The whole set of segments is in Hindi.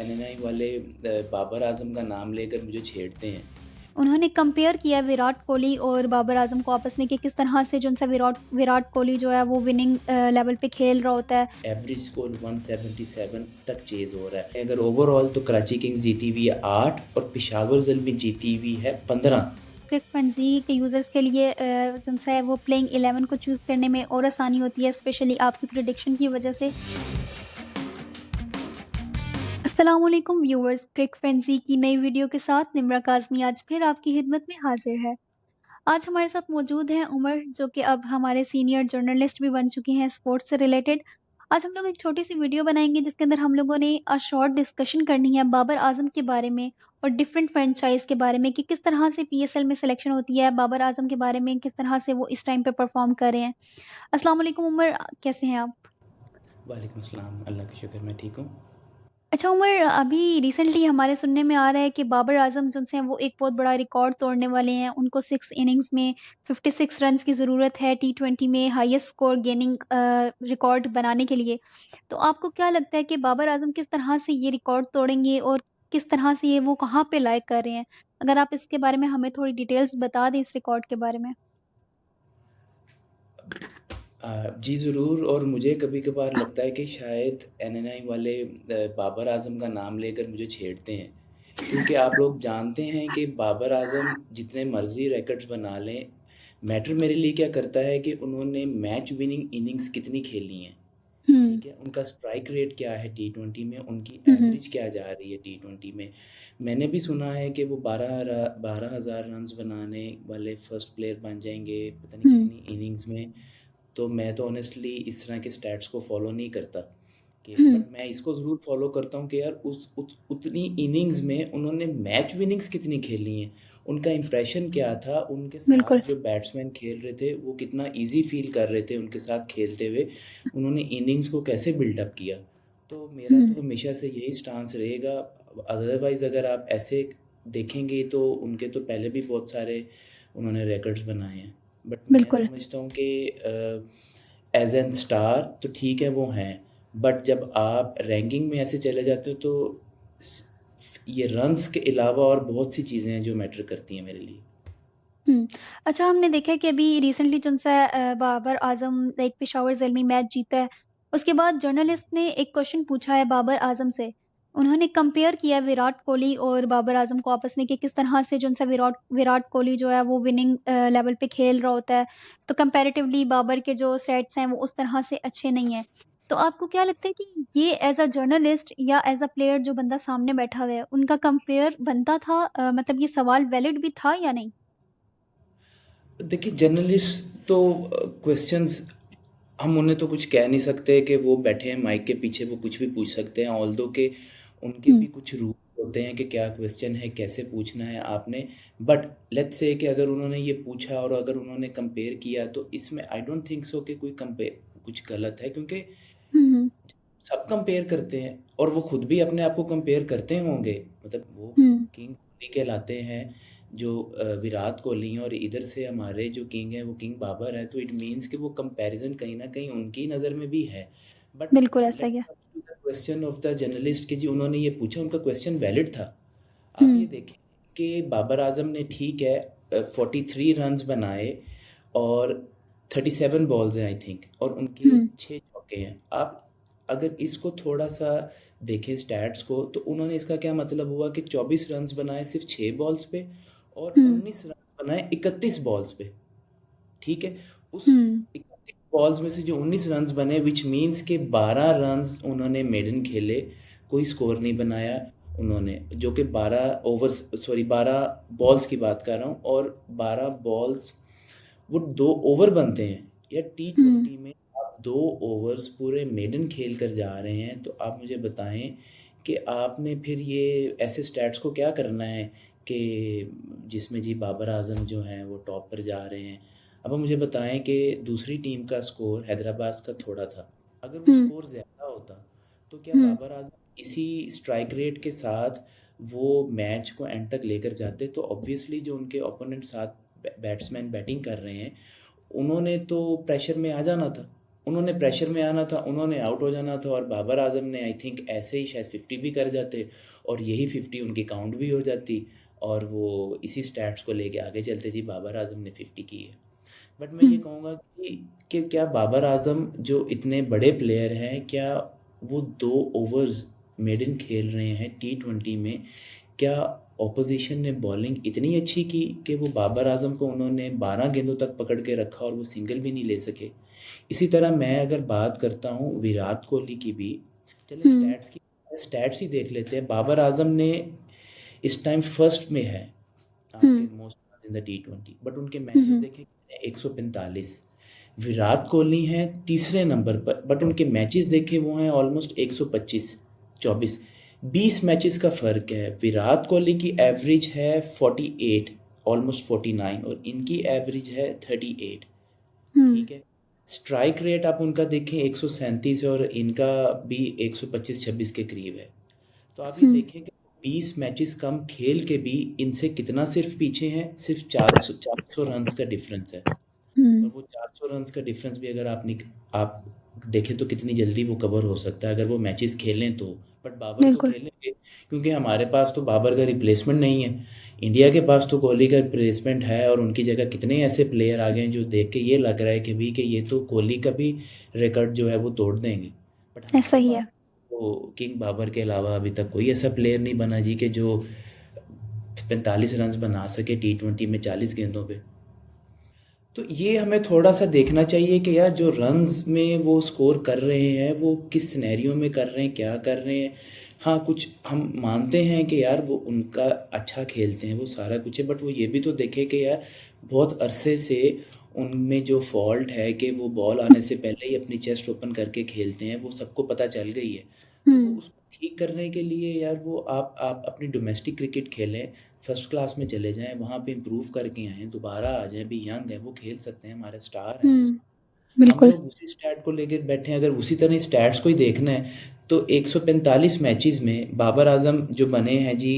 एनएनआई वाले बाबर आजम का नाम लेकर मुझे छेड़ते हैं। उन्होंने कंपेयर किया विराट कोहली और बाबर आज़म को आपस में कि किस तरह से जो उनसे विराट कोहली जो है वो विनिंग लेवल पे खेल रहा होता है। एवरेज स्कोर 177 तक चेज़ हो रहा है। अगर ओवरऑल तो कराची किंग्स जीती हुई है 8 और पेशावर ज़ल्मी जीती हुई है 15। क्रिक फैंसी के यूज़र्स के लिए जो है वो प्लेइंग 11 को चूज़ करने में और आसानी होती है, स्पेशली आपकी प्रेडिक्शन की वजह से। अस्सलाम वालेकुम व्यूअर्स, क्रिक फैंसी की नई वीडियो के साथ निम्रा काज़मी आज फिर आपकी खिदमत में हाजिर है। आज हमारे साथ मौजूद हैं उमर, जो कि अब हमारे सीनियर जर्नलिस्ट भी बन चुके हैं स्पोर्ट्स से रिलेटेड। आज हम लोग एक छोटी-सी वीडियो बनाएँगे जिसके अंदर हम लोगों ने शॉर्ट डिस्कशन करनी है बाबर आज़म के बारे में और डिफरेंट फ्रेंचाइज़ के बारे में कि किस तरह से पीएसएल में सिलेक्शन होती है, बाबर आज़म के बारे में किस तरह से वो इस टाइम पे परफ़ॉर्म कर रहे हैं। अस्सलाम वालेकुम उमर, कैसे हैं आप? वालेकुम अस्सलाम, अल्लाह का शुक्र मैं ठीक हूँ। अच्छा उमर, अभी रिसेंटली हमारे सुनने में आ रहा है कि बाबर आज़म जिनसे हैं वो एक बहुत बड़ा रिकॉर्ड तोड़ने वाले हैं। उनको 6 इनिंग्स में 56 रन्स की ज़रूरत है टी20 में हाईएस्ट स्कोर गेनिंग रिकॉर्ड बनाने के लिए। तो आपको क्या लगता है कि बाबर आज़म किस तरह से ये रिकॉर्ड तोड़ेंगे और किस तरह से ये वो कहाँ पे लाइक कर रहे हैं? अगर आप इसके बारे में हमें थोड़ी डिटेल्स बता दें इस रिकॉर्ड के बारे में। जी ज़रूर। और मुझे कभी-कभार लगता है कि शायद एनएनआई वाले बाबर आज़म का नाम लेकर मुझे छेड़ते हैं। क्योंकि आप लोग जानते हैं कि बाबर आज़म जितने मर्ज़ी रिकॉर्ड्स बना लें, मैटर मेरे लिए क्या करता है कि उन्होंने मैच विनिंग इनिंग्स कितनी खेली हैं, हुँ। ठीक है? उनका स्ट्राइक रेट क्या है टी20 में, उनकी हुँ, हुँ। एवरेज क्या जा रही है टी20 में। मैंने भी सुना है कि वो 12,000 रन्स बनाने वाले फर्स्ट प्लेयर बन जाएँगे, पता नहीं हुँ, कितनी इनिंग्स में। तो मैं तो ऑनेस्टली इस तरह के स्टैट्स को फॉलो नहीं करता कि, हुँ। बट मैं इसको ज़रूर फॉलो करता हूँ कि यार उतनी इनिंग्स में उन्होंने मैच विनिंग्स कितनी खेली हैं, उनका इंप्रेशन क्या था, उनके साथ बिल्कुल। जो बैट्समैन खेल रहे थे वो कितना इजी फील कर रहे थे उनके साथ खेलते हुए, उन्होंने इनिंग्स को कैसे बिल्डअप किया। तो मेरा हुँ। तो हमेशा से यही स्टांस रहेगा। अदरवाइज़ अगर आप ऐसे देखेंगे तो उनके तो पहले भी बहुत सारे उन्होंने रिकॉर्ड्स बनाए हैं। बट मैं बिल्कुल। समझता हूँ कि एज़ एन स्टार तो ठीक है वो हैं, बट जब आप रैंकिंग में ऐसे चले जाते हो तो स ये रन्स के अलावा और बहुत सी चीज़ें हैं जो मैटर करती हैं मेरे लिए। हुँ। अच्छा, हमने देखा है कि अभी रिसेंटली जो-सा बाबर आज़म एक पेशावर ज़ल्मी मैच जीता है, उसके बाद जर्नलिस्ट ने एक क्वेश्चन पूछा है बाबर आज़म से। उन्होंने कंपेयर किया विराट कोहली और बाबर आज़म को आपस में कि किस तरह से जो-सा विराट कोहली जो है वो विनिंग लेवल पे खेल रहा होता है, तो कंपैरेटिवली बाबर के जो स्टैट्स हैं वो उस तरह से अच्छे नहीं हैं। तो आपको क्या लगता है कि ये एज़ अ जर्नलिस्ट या एज़ अ प्लेयर जो बंदा सामने बैठा हुआ है, उनका कंपेयर बनता था, मतलब ये सवाल वैलिड भी था या नहीं? देखिए जर्नलिस्ट तो क्वेश्चंस हम उन्हें तो कुछ कह नहीं सकते कि वो बैठे हैं माइक के पीछे वो कुछ भी पूछ सकते हैं, ऑल्दो के उनके हुँ। भी कुछ रूल होते हैं कि क्या क्वेश्चन है, कैसे पूछना है आपने। बट लेट्स से कि अगर उन्होंने ये पूछा और अगर उन्होंने कंपेयर किया तो इसमें आई डोंट थिंक सो कि कोई कंपेयर कुछ गलत है, क्योंकि हुँ, हुँ। सब कंपेयर करते हैं और वो खुद भी अपने आप को कंपेयर करते होंगे। मतलब वो हुँ, किंग कोहली कहलाते हैं जो विराट कोहली हैं, और इधर से हमारे जो किंग हैं वो किंग बाबर हैं, तो इट मीन्स कि वो कंपैरिजन कहीं न कहीं उनकी नज़र में भी है। बट बिल्कुल ऐसा लेट ही है। Come to the question of the journalist कि जी उन्होंने ये पूछा, उनका क्वेश्चन वैलिड था। आप ये हुँ, देखें कि बाबर आज़म ने ठीक है 43 रन्स बनाए और 37 बॉल्स हैं आई थिंक, और उनके हुँ, 6 चौके हैं। आप अगर इसको थोड़ा-सा देखें स्टैट्स को, तो उन्होंने इसका क्या मतलब हुआ कि 24 रन्स बनाए सिर्फ़ 6 बॉल्स पे और हुँ, 19 रन्स बनाए 31 बॉल्स पे, ठीक है? उस हुँ, 31 बॉल्स में से जो 19 रन्स बने व्हिच मीन्स के 12 रन्स उन्होंने मेडन खेले, कोई स्कोर नहीं बनाया उन्होंने, जो कि 12 ओवर्स सॉरी 12 बॉल्स की बात कर रहा हूँ, और 12 बॉल्स वो 2 ओवर बनते हैं। या हुँ। टी20 में आप 2 ओवर्स पूरे मेडन खेल कर जा रहे हैं, तो आप मुझे बताएँ कि आपने फिर ये ऐसे स्टैट्स को क्या करना है कि जिसमें जी बाबर आज़म जो हैं वो टॉप पर जा रहे हैं। अब आप मुझे बताएँ कि दूसरी टीम का स्कोर हैदराबाद का थोड़ा था। अगर वो हुँ, स्कोर ज़्यादा होता, तो क्या हुँ, बाबर आज़म इसी स्ट्राइक रेट के साथ वो मैच को एंड तक लेकर जाते? तो ऑब्वियसली जो उनके ओपोनेंट साथ बैट्समैन बैटिंग कर रहे हैं, उन्होंने तो प्रेशर में आ जाना था। उन्होंने प्रेशर में आना था, उन्होंने आउट हो जाना था, और बाबर आजम ने आई थिंक ऐसे ही शायद 50 भी कर जाते, और यही 50 उनकी काउंट भी हो जाती, और वो इसी स्टैट्स को लेके आगे चलते जी बाबर आजम ने 50 की है। बट मैं ये हुँ, कहूँगा कि क्या बाबर आजम जो इतने बड़े प्लेयर हैं, क्या वो 2 ओवर्स मेडन खेल रहे हैं T20 में, क्या ऑपोजिशन ने बॉलिंग इतनी अच्छी की कि वो बाबर आजम को उन्होंने 12 गेंदों तक पकड़ के रखा और वो सिंगल भी नहीं ले सके। इसी तरह मैं अगर बात करता हूँ विराट कोहली की भी, चलिए हुँ, स्टैट्स ही देख लेते हैं। बाबर आजम ने इस टाइम फर्स्ट में है हुँ, आपके most in the T20, but उनके हुँ, मैचेस हुँ, देखें कितने, 145। विराट कोहली हैं तीसरे नंबर पर, बट उनके मैचेस देखे वो हैं ऑलमोस्ट 125, 24, 20 मैचेस का फ़र्क है। विराट कोहली की एवरेज है 48, ऑलमोस्ट 49, और इनकी एवरेज है 38। हुँ, ठीक है। स्ट्राइक रेट आप उनका देखें 137 है, और इनका भी 125-26 के करीब है। तो आप ये हुँ, देखें कि 20 मैचेस कम खेल के भी इनसे कितना सिर्फ पीछे हैं, सिर्फ 400 रन्स का डिफरेंस है। और हुँ, वो 400 रन्स का डिफरेंस भी अगर आप देखें तो कितनी जल्दी वो कवर हो सकता है अगर वो मैचेस खेलें तो। बट बाबर तो बिल्कुल। खेलेंगे, क्योंकि हमारे पास तो बाबर का रिप्लेसमेंट नहीं है। इंडिया के पास तो कोहली का रिप्लेसमेंट है, और उनकी जगह कितने ऐसे प्लेयर आ गए हैं जो देख के ये लग रहा है कि भी कि ये तो कोहली का भी रिकॉर्ड जो है वो तोड़ देंगे। बट ऐसा हमारे ही पास है। तो किंग बाबर के अलावा अभी तक कोई ऐसा प्लेयर नहीं बना जी कि जो 45 रन्स बना सके T20 में 40 गेंदों पे। तो ये हमें थोड़ा-सा देखना चाहिए कि यार जो रन्स में वो स्कोर कर रहे हैं, वो किस सिनेरियो में कर रहे हैं, क्या कर रहे हैं। हाँ, कुछ हम मानते हैं कि यार वो उनका अच्छा खेलते हैं, वो सारा कुछ है, बट वो ये भी तो देखें कि यार बहुत अरसे से उनमें जो फ़ॉल्ट है कि वो बॉल आने से पहले ही अपनी चेस्ट ओपन करके खेलते हैं, वो सबको पता चल गई है। तो वो हुँ, उसको ठीक करने के लिए यार वो आप अपनी डोमेस्टिक क्रिकेट खेलें, फर्स्ट क्लास में चले जाएँ, वहाँ पे इम्प्रूव करके आएँ, दोबारा आ जाएँ, अभी यंग हैं, वो खेल सकते हैं, हमारे स्टार हैं वो। हुँ, हम बिल्कुल। लोग उसी स्टैट को लेके बैठे हैं, अगर उसी तरह स्टैट्स को ही देखना है तो 145 मैचेस में बाबर आजम जो बने हैं जी,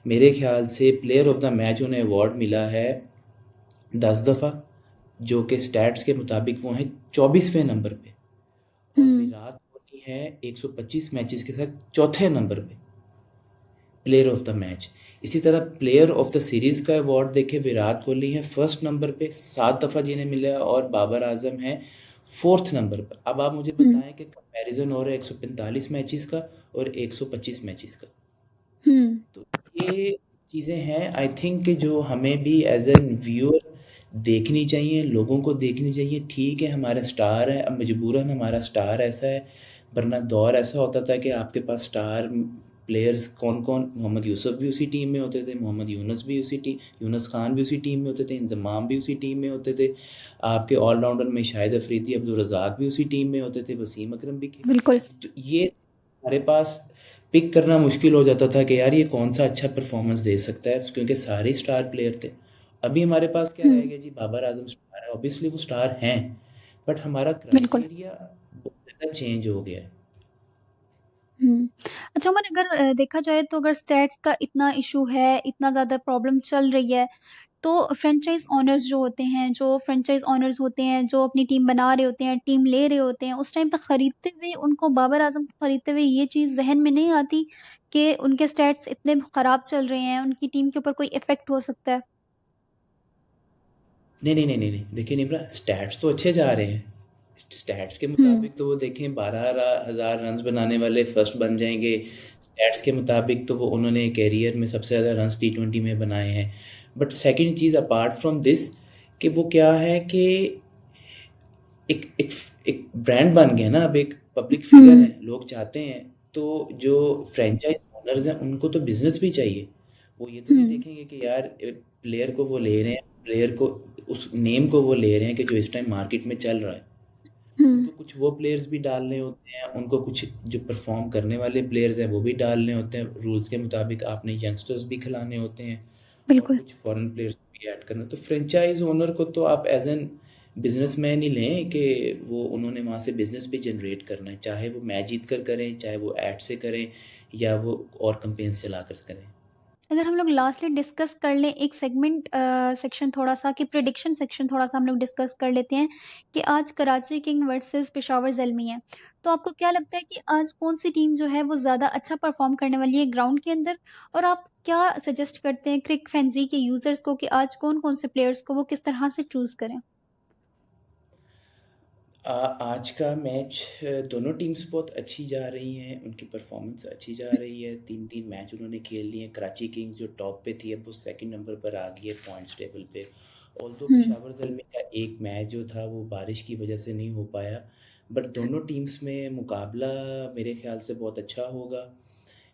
मेरे ख्याल से प्लेयर ऑफ द मैच उन्हें अवार्ड मिला है 10 दफ़ा, जो कि स्टैट्स के मुताबिक वो हैं 24वें नंबर पे। और हुँ, विराट कोहली है 125 मैचेस के साथ चौथे नंबर पे प्लेयर ऑफ द मैच। इसी तरह प्लेयर ऑफ द सीरीज़ का अवार्ड देखें, विराट कोहली है फर्स्ट नंबर पे 7 दफ़ा जिन्हें मिला है, और बाबर आजम है फोर्थ नंबर पर। अब आप मुझे हुँ, बताएं कि कंपैरिजन हो रहा है 145 मैचेस का और 125 मैचेस का। हुँ, तो ये चीज़ें हैं आई थिंक कि जो हमें भी एज एन व्यूअर देखनी चाहिए, लोगों को देखनी चाहिए। ठीक है, हमारे स्टार हैं, अब मजबूरन हमारा स्टार ऐसा है, वरना दौर ऐसा होता था कि आपके पास स्टार प्लेयर्स कौन कौन, मोहम्मद यूसुफ भी उसी टीम में होते थे, मोहम्मद यूनुस भी उसी टीम, यूनुस खान भी उसी टीम में होते थे, इंजमाम भी उसी टीम में होते थे। आपके ऑलराउंडर में शाहिद अफरीदी, अब्दुल रज़ाक भी उसी टीम में होते थे, वसीम अकरम भी बिल्कुल। तो ये हमारे पास पिक करना मुश्किल हो जाता था कि यार ये कौन सा अच्छा परफॉर्मेंस दे सकता है, क्योंकि सारे स्टार प्लेयर थे। अभी हमारे पास क्या हुँ, रह गया जी, बाबर आजम स्टार है, ऑब्वियसली वो स्टार हैं, बट हमारा बिल्कुल। क्राइटेरिया बहुत ज़्यादा चेंज हो गया है। हुँ। अच्छा अमन अगर देखा जाए तो अगर स्टैट्स का इतना इश्यू है, इतना ज़्यादा प्रॉब्लम चल रही है, तो फ्रैंचाइज़ ओनर्स जो होते हैं, जो फ्रैंचाइज़ ओनर्स होते हैं, जो अपनी टीम बना रहे होते हैं, टीम ले रहे होते हैं, उस टाइम पे खरीदते हुए उनको बाबर आज़म को खरीदते हुए ये चीज़ ज़हन में नहीं आती कि उनके स्टैट्स इतने खराब चल रहे हैं, उनकी टीम के ऊपर कोई इफ़ेक्ट हो सकता है? नहीं, नहीं, नहीं, नहीं, नहीं। देखिए निब्रा, स्टैट्स तो अच्छे जा रहे हैं। स्टैट्स के हुँ, मुताबिक तो वो देखें 12,000 रन्स बनाने वाले फर्स्ट बन जाएँगे। स्टैट्स के मुताबिक तो वो उन्होंने करियर में सबसे ज़्यादा रन्स T20 में बनाए हैं। But second cheese apart from this, कि वो क्या है कि एक एक एक ब्रांड बन गया ना, अब एक पब्लिक फिगर हुँ, है, लोग चाहते हैं। तो जो फ्रैंचाइज़ ओनर्स हैं उनको तो बिज़नेस भी चाहिए। वो ये तो हुँ, नहीं देखेंगे कि यार प्लेयर को वो ले रहे हैं, प्लेयर को उस नेम को वो ले रहे हैं कि जो इस टाइम मार्केट में चल रहा है। हुँ, उनको कुछ वो प्लेयर्स भी डालने होते हैं, उनको कुछ जो परफ़ॉर्म करने वाले प्लेयर्स हैं वो भी डालने होते हैं। रूल्स के मुताबिक आपने यंगस्टर्स भी खिलाने होते हैं, और बिल्कुल। कुछ फॉरेन प्लेयर्स भी ऐड करना। तो फ्रेंचाइज़ ओनर को तो आप एज़ एन बिज़नेसमैन ही लें कि वो उन्होंने वहाँ से बिज़नेस भी जनरेट करना है, चाहे वो मैच जीत कर करें, चाहे वो ऐड से करें, या वो और कैंपेन्स चलाकर करें। अगर हम लोग लास्टली डिस्कस कर लें एक सेगमेंट सेक्शन थोड़ा-सा कि प्रेडिक्शन सेक्शन थोड़ा-सा हम लोग डिस्कस कर लेते हैं कि आज कराची किंग वर्सेस पेशावर ज़ल्मी है। तो आपको क्या लगता है कि आज कौन-सी टीम जो है वो ज़्यादा अच्छा परफ़ॉर्म करने वाली है ग्राउंड के अंदर? और आप क्या सजेस्ट करते हैं क्रिक फैंज़ी के यूज़र्स को कि आज कौन-कौन से प्लेयर्स को वो किस तरह से चूज़ करें? आज का मैच दोनों टीम्स बहुत अच्छी जा रही हैं, उनकी परफॉर्मेंस अच्छी जा रही है। 3-3 मैच उन्होंने खेल लिए हैं। कराची किंग्स जो टॉप पे थी अब वो सेकंड नंबर पर आ गई है पॉइंट्स टेबल पे। ऑल्दो हुँ, पेशावर ज़ल्मी का एक मैच जो था वो बारिश की वजह से नहीं हो पाया, बट दोनों टीम्स में मुकाबला मेरे ख़्याल से बहुत अच्छा होगा।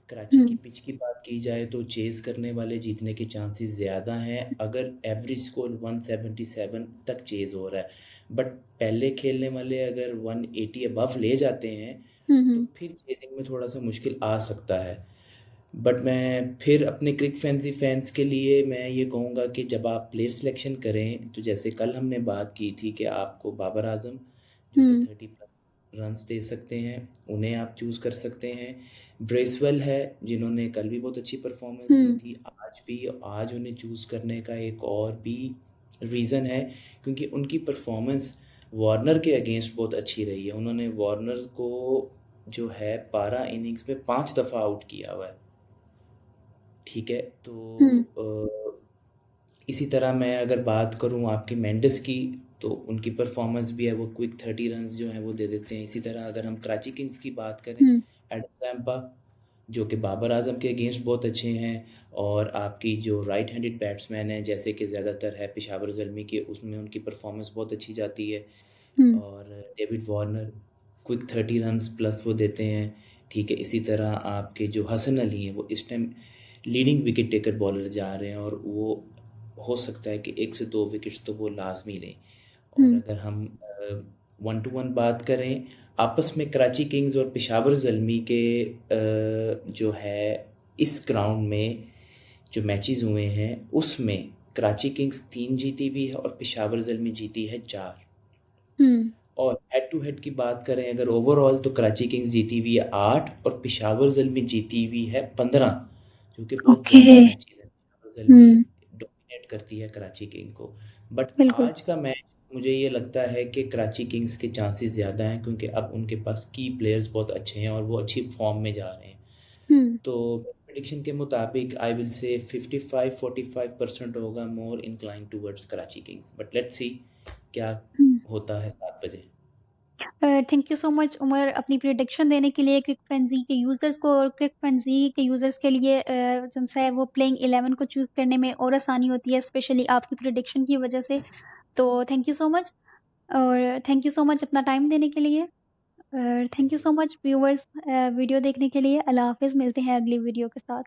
कराची की हुँ, पिच की बात की जाए तो चेज़ करने वाले जीतने के चांसेस ज़्यादा हैं अगर एवरेज स्कोर 177 तक चेज़ हो रहा है। बट पहले खेलने वाले अगर 180 अबव ले जाते हैं हुँ, तो हुँ, फिर चेज़िंग में थोड़ा-सा मुश्किल आ सकता है। बट मैं फिर अपने क्रिक फैंसी फैंस के लिए मैं ये कहूँगा कि जब आप प्लेयर सिलेक्शन करें तो जैसे कल हमने बात की थी कि आपको बाबर आज़म जो कि हुँ, 30 प्लस रन्स दे सकते हैं, उन्हें आप चूज़ कर सकते हैं। ब्रेसवेल है जिन्होंने कल भी बहुत अच्छी परफॉर्मेंस दी हुँ, थी, आज भी। आज उन्हें चूज़ करने का एक और भी रीज़न है क्योंकि उनकी परफॉर्मेंस वार्नर के अगेंस्ट बहुत अच्छी रही है। उन्होंने वार्नर को जो है 12 इनिंग्स में 5 दफ़ा आउट किया हुआ है। ठीक है, हुँ, तो इसी तरह मैं अगर बात करूँ आपके मेंडिस की, तो उनकी परफ़ॉर्मेंस भी है, वो क्विक 30 रन्स जो हैं वो दे देते हैं। इसी तरह अगर हम कराची किंग्स की बात करें, हुँ, एडम ज़ैम्पा जो कि बाबर आज़म के अगेंस्ट बहुत अच्छे हैं, और आपकी जो राइट हैंडेड बैट्समैन हैं जैसे कि ज़्यादातर है पेशावर ज़ल्मी के, उसमें उनकी परफ़ॉर्मेंस बहुत अच्छी जाती है। हुँ, और David Warner quick 30 runs plus वो देते हैं। ठीक है, इसी तरह आपके जो हसन अली हैं वो इस time leading wicket taker bowler जा रहे हैं और वो हो सकता है कि 1 से 2 विकेट्स तो वो लाज़मी लें। और हुँ, अगर हम वन टू वन बात करें आपस में कराची किंग्स और पेशावर ज़ल्मी के जो है इस ग्राउंड में जो मैचेस हुए हैं उसमें कराची किंग्स 3 जीती हुई है और पेशावर ज़ल्मी जीती है 4। हुँ, और हेड टू हेड की बात करें अगर ओवरऑल तो कराची किंग्स जीती हुई है 8 और पेशावर ज़ल्मी जीती हुई है 15, जो कि बहुत ओके, ज़्यादा मैचेस हैं। पेशावर ज़ल्मी हुँ, डोमिनेट करती है कराची किंग को। बट बिल्कुल। आज का मैच मुझे ये लगता है कि कराची किंग्स के चांसेस ज़्यादा हैं क्योंकि अब उनके पास की प्लेयर्स बहुत अच्छे हैं और वो अच्छी फॉर्म में जा रहे हैं। हुँ, तो प्रेडिक्शन के मुताबिक आई विल से 55-45% होगा more incline towards Karachi Kings, but let's see क्या हुँ। होता है 7 बजे। Thank you so much Umar अपनी प्रेडिक्शन देने के लिए क्रिक फैंज़ी के यूज़र्स को और क्रिक फैंज़ी के यूज़र्स के लिए जो है वो प्लेइंग 11 को चूज़ करने में और आसानी होती है स्पेशली आपकी प्रेडिक्शन की वजह से। तो थैंक यू सो मच और थैंक यू सो मच अपना टाइम देने के लिए और thank thank you you. So much viewers video देखने के लिए। अल्लाह हाफ़िज़ मिलते हैं अगली वीडियो के साथ।